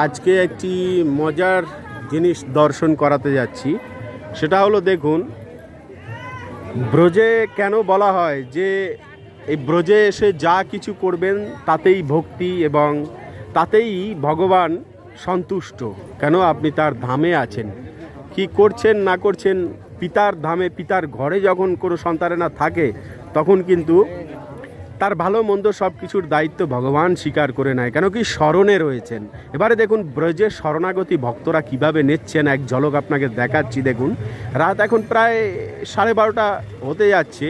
আজকে একটি মজার জিনিস দর্শন করাতে যাচ্ছি। সেটা হলো, দেখুন, ব্রজে কেন বলা হয় যে এই ব্রজে এসে যা কিছু করবেন তাতেই ভক্তি এবং তাতেই ভগবান সন্তুষ্ট। কেন? আপনি তার ধামে আছেন, কি করছেন না করছেন, পিতার ধামে পিতার ঘরে যখন কোনো সন্তানেরা থাকে তখন কিন্তু তার ভালো মন্দ সব কিছুর দায়িত্ব ভগবান স্বীকার করে নেয়, কেন কি স্মরণে রয়েছেন। এবারে দেখুন ব্রজের শরণাগতী ভক্তরা কিভাবে নিচ্ছেন, এক ঝলক আপনাকে দেখাচ্ছি। দেখুন, রাত এখন প্রায় 12:30 হতে যাচ্ছে।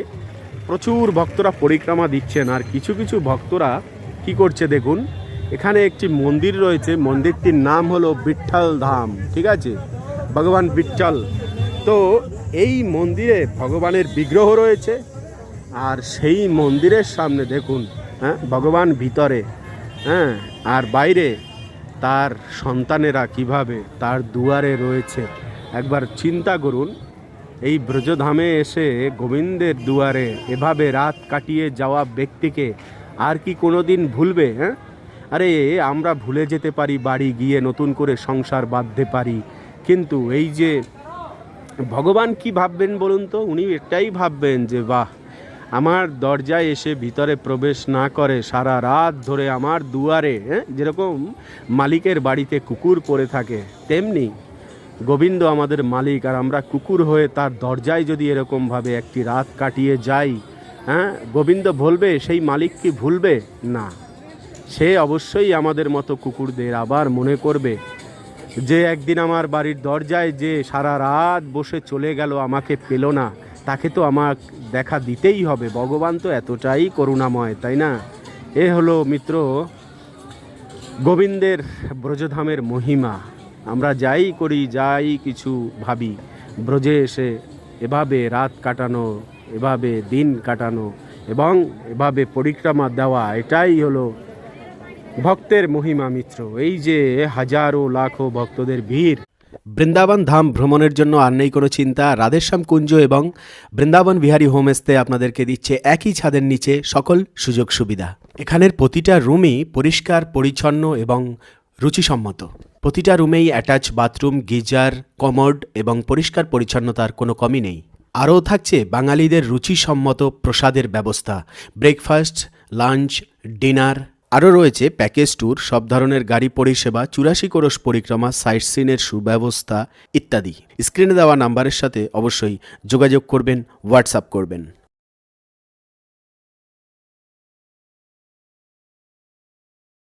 প্রচুর ভক্তরা পরিক্রমা দিচ্ছেন, আর কিছু কিছু ভক্তরা কি করছে দেখুন, এখানে একটি মন্দির রয়েছে, মন্দিরটির নাম হলো বিঠ্ঠল ধাম, ঠিক আছে, ভগবান বিঠ্ঠল। তো এই মন্দিরে ভগবানের বিগ্রহ রয়েছে, আর সেই মন্দিরের সামনে দেখুন, ভগবান ভিতরে, আর বাইরে তার সন্তানেরা কিভাবে তার দুয়ারে রয়েছে। একবার চিন্তা করুন, এই ব্রজধামে এসে গোবিন্দের দুয়ারে এভাবে রাত কাটিয়ে যাওয়া ব্যক্তিকে আর কি কোনো দিন ভুলবে? আরে আমরা ভুলে যেতে পারি, বাড়ি গিয়ে নতুন করে সংসার বাঁধতে পারি, কিন্তু এই যে ভগবান কি ভাববেন বলুন তো? উনি এটাই ভাববেন যে বাহ, আমার দরজায় এসে ভিতরে প্রবেশ না করে সারা রাত ধরে আমার দুয়ারে, যেরকম মালিকের বাড়িতে কুকুর পড়ে থাকে, তেমনি গোবিন্দ আমাদের মালিক, আর আমরা কুকুর হয়ে তার দরজায় যদি এরকমভাবে একটি রাত কাটিয়ে যাই, গোবিন্দ ভুলবে? সেই মালিক কি ভুলবে? না, সে অবশ্যই আমাদের মতো কুকুরদের আবার মনে করবে যে একদিন আমার বাড়ির দরজায় যে সারা রাত বসে চলে গেল, আমাকে পেল না, তাকে তো আমার দেখা দিতেই হবে। ভগবান তো এতটাই করুণাময়, তাই না? এ হলো মিত্র গোবিন্দের ব্রজধামের মহিমা। আমরা যাই করি, যাই কিছু ভাবি, ব্রজে এসে এভাবে রাত কাটানো, এভাবে দিন কাটানো এবং এভাবে পরিক্রমা দেওয়া, এটাই হলো ভক্তের মহিমা মিত্র। এই যে হাজারো লাখো ভক্তদের ভিড়। বৃন্দাবন ধাম ভ্রমণের জন্য আর নেই কোনো চিন্তা। রাধেশ্যাম কুঞ্জ এবং বৃন্দাবন বিহারী হোমস্টে আপনাদেরকে দিচ্ছে একই ছাদের নিচে সকল সুযোগ সুবিধা। এখানের প্রতিটা রুমই পরিষ্কার পরিচ্ছন্ন এবং রুচিসম্মত। প্রতিটা রুমেই অ্যাটাচ বাথরুম, গিজার, কমোড এবং পরিষ্কার পরিচ্ছন্নতার কোনো কমি নেই। আরও থাকছে বাঙালিদের রুচিসম্মত প্রসাদের ব্যবস্থা, ব্রেকফাস্ট, লাঞ্চ, ডিনার। আরও রয়েছে প্যাকেজ ট্যুর, সব ধরনের গাড়ি পরিষেবা, 84 কোরস পরিক্রমা, সাইট সিনের সুব্যবস্থা ইত্যাদি। স্ক্রিনে দেওয়া নাম্বারের সাথে অবশ্যই যোগাযোগ করবেন, হোয়াটসঅ্যাপ করবেন।